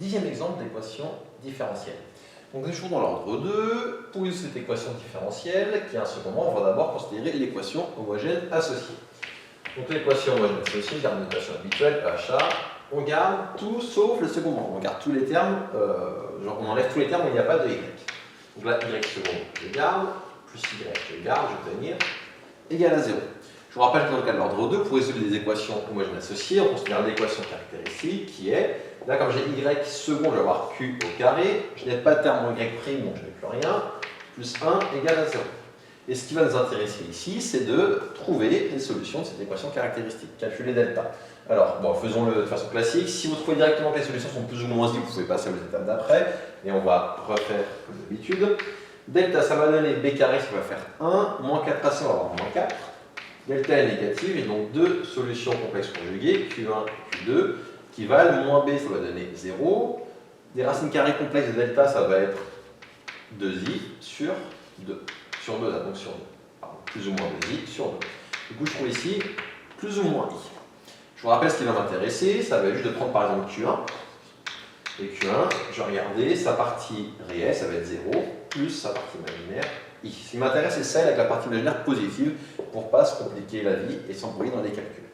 10e exemple d'équation différentielle. Donc, toujours dans l'ordre 2, pour résoudre cette équation différentielle, qui a un second membre, on va d'abord considérer l'équation homogène associée. Donc, l'équation homogène associée, garde une notation habituelle, EHA, on garde tout sauf le second membre. On garde tous les termes, on enlève tous les termes où il n'y a pas de y. Donc là, y second, je garde, plus y, je garde, je vais obtenir égal à 0. Je vous rappelle que dans le cas de l'ordre 2, pour résoudre les équations homogènes associées, on considère l'équation caractéristique qui est, là comme j'ai y second, je vais avoir q au carré, je n'ai pas de terme en y prime, donc je n'ai plus rien, plus 1 égale à 0. Et ce qui va nous intéresser ici, c'est de trouver les solutions de cette équation caractéristique, calculer delta. Alors, bon, faisons-le de façon classique. Si vous trouvez directement que les solutions sont plus ou moins i, vous pouvez passer aux étapes d'après, et on va refaire comme d'habitude. Delta, ça va donner b carré, ça va faire 1, moins 4 AC, on va avoir moins 4. Delta est négative, et donc deux solutions complexes conjuguées, Q1 et Q2, qui valent moins b, ça va donner 0. Des racines carrées complexes de delta, ça va être 2i sur 2. Sur 2, donc sur 2. Pardon, plus ou moins 2i sur 2. Du coup, je trouve ici plus ou moins i. Je vous rappelle ce qui va m'intéresser, ça va être juste de prendre par exemple Q1. Et Q1, je vais regarder sa partie réelle, ça va être 0, plus sa partie imaginaire, i. Ce qui m'intéresse, c'est celle avec la partie imaginaire positive, pour ne pas se compliquer la vie et s'embrouiller dans les calculs.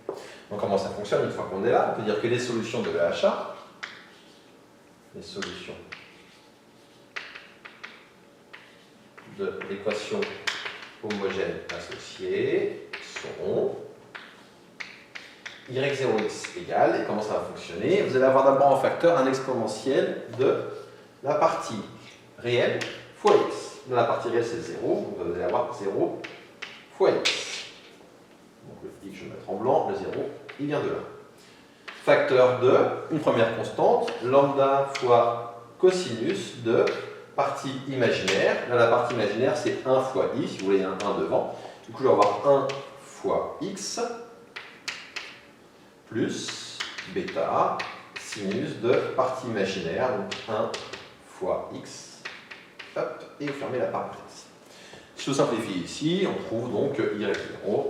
Donc comment ça fonctionne une fois qu'on est là? On peut dire que les solutions de l'EHA, les solutions de l'équation homogène associée seront y0x égale, et comment ça va fonctionner? Vous allez avoir d'abord en facteur un exponentiel de la partie réelle fois x. Dans la partie réelle, c'est 0, donc vous allez avoir 0 fois x. Donc le x, je vais mettre en blanc, le 0, il vient de là. Facteur de, une première constante, lambda fois cosinus de partie imaginaire. Là, la partie imaginaire, c'est 1 fois i, si vous voulez un 1 devant. Du coup, je vais avoir 1 fois x plus bêta sinus de partie imaginaire, donc 1 fois x, hop, et vous fermez la parenthèse. Si je simplifie ici, on trouve donc y0,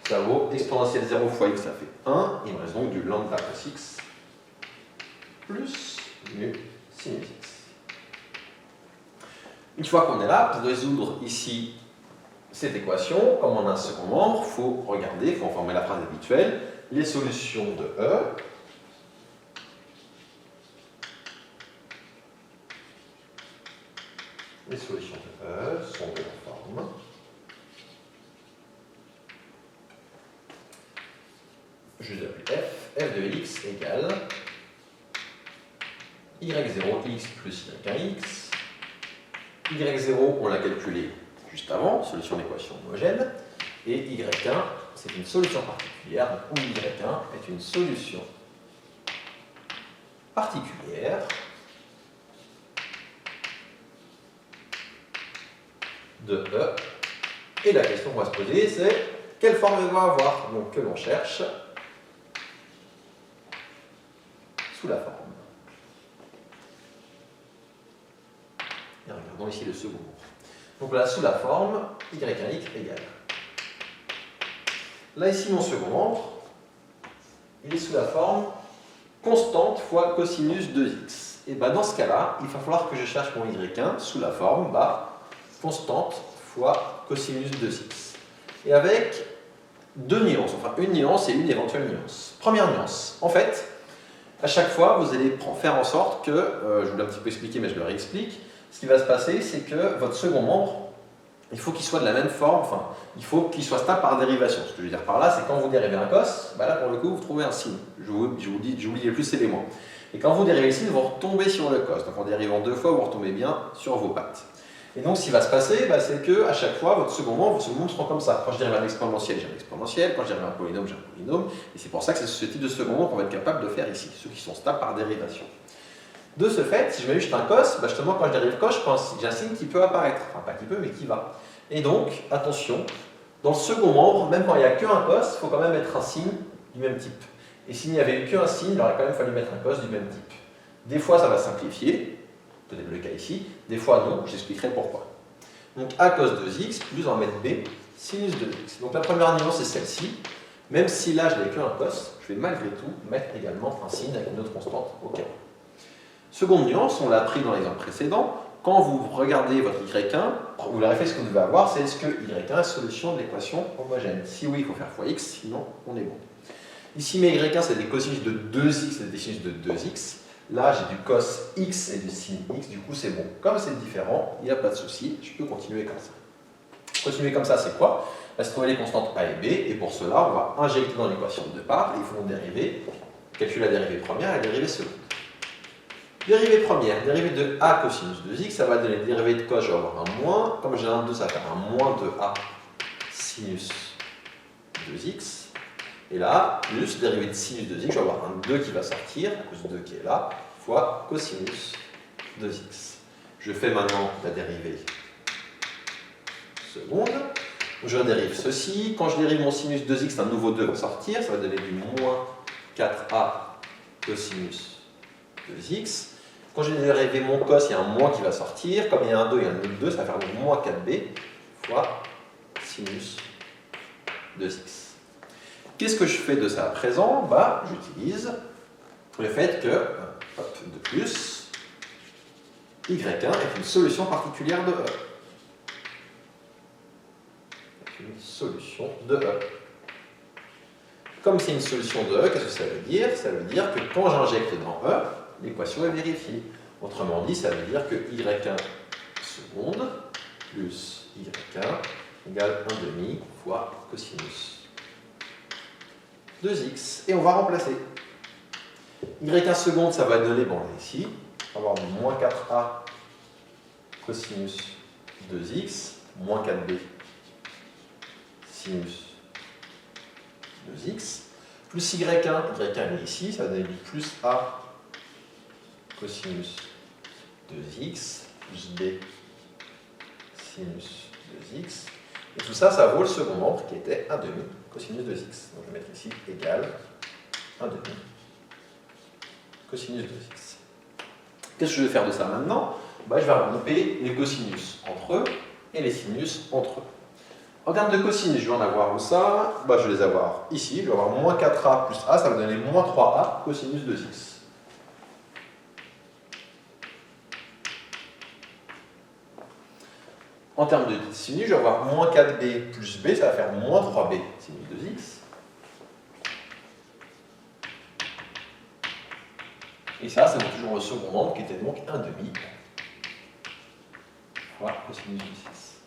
ça vaut exponentielle 0 fois x, ça fait 1, il me reste donc du lambda cos x plus mu sinus x. Une fois qu'on est là, pour résoudre ici cette équation, comme on a un second membre, il faut regarder, il faut en former la phrase habituelle, les solutions de E sont de la forme je vais appeler f de x égale y0x plus y1x. y0, on l'a calculé juste avant, solution d'équation homogène, et y1, c'est une solution particulière, donc y1 est une solution particulière de E. Et la question qu'on va se poser, c'est quelle forme elle va avoir? Donc que l'on cherche sous la forme. Et regardons ici le second. Donc là, sous la forme, y1x égale. Là, ici, mon second membre, il est sous la forme constante fois cosinus 2x. Et bien, dans ce cas-là, il va falloir que je cherche mon y1 sous la forme constante fois cosinus 2x. Et avec deux nuances, enfin une nuance et une éventuelle nuance. Première nuance, en fait, à chaque fois, vous allez faire en sorte que, je vous l'ai un petit peu expliqué, mais je le réexplique, ce qui va se passer, c'est que votre second membre, il faut qu'il soit de la même forme, enfin, il faut qu'il soit stable par dérivation. Ce que je veux dire par là, c'est quand vous dérivez un cos, là pour le coup, vous trouvez un signe. Je vous dis, j'oublie les plus et les moins. Et quand vous dérivez le signe, vous retombez sur le cos. Donc en dérivant deux fois, vous retombez bien sur vos pattes. Et donc ce qui va se passer, c'est que à chaque fois, votre second membre seront comme ça. Quand je dérive un exponentiel, j'ai un exponentiel. Quand je dérive un polynôme, j'ai un polynôme. Et c'est pour ça que c'est ce type de second membre qu'on va être capable de faire ici, ceux qui sont stables par dérivation. De ce fait, si je mets juste un cos, justement quand je dérive cos, j'ai un signe qui peut apparaître. Enfin pas qui peut, mais qui va. Et donc, attention, dans le second membre, même quand il n'y a qu'un cos, il faut quand même mettre un signe du même type. Et s'il n'y avait eu qu'un signe, il aurait quand même fallu mettre un cos du même type. Des fois, ça va simplifier, peut-être le cas ici, des fois non, j'expliquerai pourquoi. Donc a cos 2x, plus on va mettre b, sinus 2x. Donc la première nuance, c'est celle-ci. Même si là, je n'ai qu'un cos, je vais malgré tout mettre également un signe avec une autre constante au cas où. Seconde nuance, on l'a appris dans l'exemple précédent, quand vous regardez votre y1, vous vérifiez ce que vous devez avoir, c'est est-ce que y1 est solution de l'équation homogène. Si oui, il faut faire fois x, sinon on est bon. Ici, mes y1, c'est des cosinus de 2x et des sinus de 2x. Là, j'ai du cos x et du sin x, du coup c'est bon. Comme c'est différent, il n'y a pas de souci, je peux continuer comme ça. Continuer comme ça, c'est quoi? On va se trouver les constantes a et b, et pour cela, on va injecter dans l'équation de départ, et il faut dériver, calculer la dérivée première et la dérivée seconde. Dérivée première, dérivée de a cosinus 2x, ça va donner dérivée de cos, je vais avoir un moins, comme j'ai un 2, ça va faire un moins de a sinus 2x. Et là, plus dérivée de sinus 2x, je vais avoir un 2 qui va sortir, cos 2 qui est là, fois cosinus 2x. Je fais maintenant la dérivée seconde. Je dérive ceci. Quand je dérive mon sinus 2x, un nouveau 2 va sortir, ça va donner du moins 4a cosinus 2x. Quand j'ai dérivé mon cos, il y a un moins qui va sortir. Comme il y a un 2 et un autre 2, ça va faire du moins 4b fois sinus 2x. Qu'est-ce que je fais de ça à présent? J'utilise le fait que, de plus, y1 est une solution particulière de E. Une solution de E. Comme c'est une solution de E, qu'est-ce que ça veut dire? Ça veut dire que quand j'injecte dans E, l'équation est vérifiée. Autrement dit, ça veut dire que y1 seconde plus y1 égale 1,5 fois cosinus 2x, et on va remplacer. y1 seconde, ça va donner, bon, ici, on va avoir du moins 4a cosinus 2x, moins 4b sinus 2x, plus y1 est ici, ça va donner du plus a cosinus 2x, plus b sinus 2x, et tout ça, ça vaut le second nombre qui était 1,5 cosinus 2x. Donc je vais mettre ici égal 1,5 cosinus 2x. Qu'est-ce que je vais faire de ça maintenant? Je vais regrouper les cosinus entre eux et les sinus entre eux. En termes de cosinus, je vais en avoir où ça? Je vais les avoir ici. Je vais avoir moins 4a plus a, ça va donner moins 3a cosinus 2x. En termes de sinus, je vais avoir moins 4b plus b, ça va faire moins 3b sinus 2x. Et ça, c'est toujours le second nombre qui était donc 1,5 fois cosinus 2x.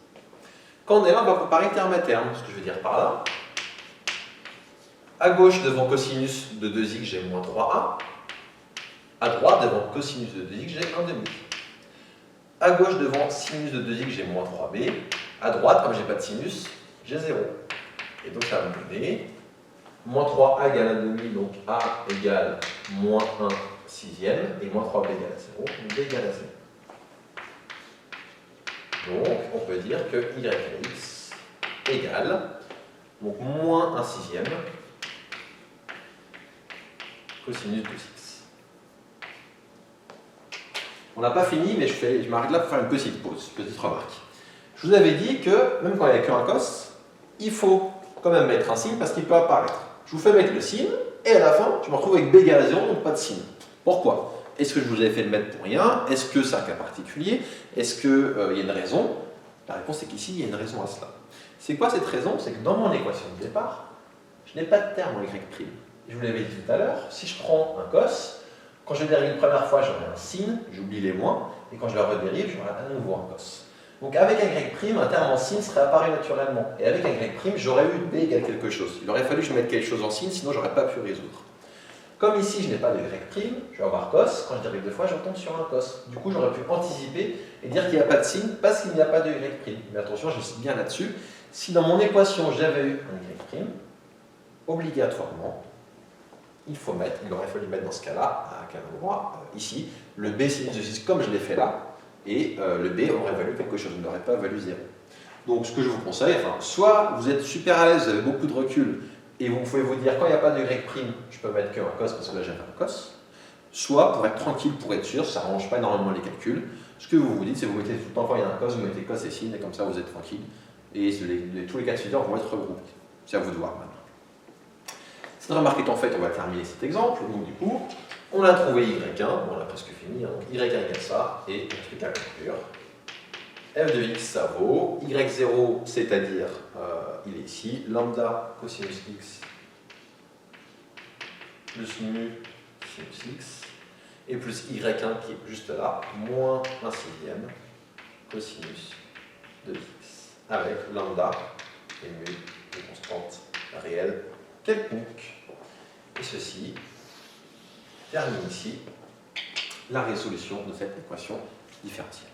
Quand on est là, on va comparer terme à terme. Ce que je veux dire par là, à gauche, devant cosinus de 2x, j'ai moins 3a. À droite, devant cosinus de 2x, j'ai 1,5. À gauche, devant sinus de 2x, j'ai moins 3b. À droite, comme je n'ai pas de sinus, j'ai 0. Et donc, ça va me donner moins 3a égale 1,5, donc a égale moins 1 sixième, et moins 3b égale à 0, donc b égale à 0. Donc, on peut dire que y à x égale donc moins 1 sixième cosinus 2x. On n'a pas fini, mais je m'arrête là pour faire une petite pause, petite remarque. Je vous avais dit que, même quand il n'y a qu'un cos, il faut quand même mettre un signe parce qu'il peut apparaître. Je vous fais mettre le signe, et à la fin, je me retrouve avec b égale à 0, donc pas de signe. Pourquoi? Est-ce que je vous avais fait le mettre pour rien? Est-ce que c'est un cas particulier? Est-ce qu'il y a une raison? La réponse est qu'ici, il y a une raison à cela. C'est quoi cette raison? C'est que dans mon équation de départ, je n'ai pas de terme en y'. Je vous l'avais dit tout à l'heure, si je prends un cos, quand je dérive une première fois, j'aurai un sin, j'oublie les moins, et quand je le redérive, j'aurai à nouveau un cos. Donc avec un y', un terme en sin serait apparu naturellement. Et avec un y', j'aurais eu b égale quelque chose. Il aurait fallu que je mette quelque chose en sin, sinon je n'aurais pas pu résoudre. Comme ici, je n'ai pas de y', je vais avoir cos. Quand je dérive deux fois, je retombe sur un cos. Du coup, j'aurais pu anticiper et dire qu'il n'y a pas de sin parce qu'il n'y a pas de y'. Mais attention, j'insiste bien là-dessus. Si dans mon équation, j'avais eu un y', obligatoirement, il aurait fallu mettre dans ce cas-là, à quel endroit, ici, le b sinus de 6 comme je l'ai fait là, et le b aurait valu quelque chose, il n'aurait pas valu 0. Donc ce que je vous conseille, soit vous êtes super à l'aise, vous avez beaucoup de recul, et vous pouvez vous dire, quand il n'y a pas de y', je peux mettre qu'un cos, parce que là j'avais un cos, soit pour être tranquille, pour être sûr, ça n'arrange pas énormément les calculs, ce que vous vous dites, c'est que vous mettez tout le temps quand il y a un cos, vous mettez cos et sin, et comme ça vous êtes tranquille, et tous les cas de figure vont être regroupés. C'est à vous de voir maintenant. Remarquez qu'en fait, on va terminer cet exemple. Donc du coup, on a trouvé y1, on l'a presque fini, hein, donc y1 égale ça, et on fait qu'à conclure. F de x, ça vaut y0, c'est-à-dire, il est ici, lambda cosinus x plus mu sinus x, et plus y1 qui est juste là, moins 1/6 cosinus de x, avec lambda et mu, des constantes réelles quelconques. Et ceci termine ici la résolution de cette équation différentielle.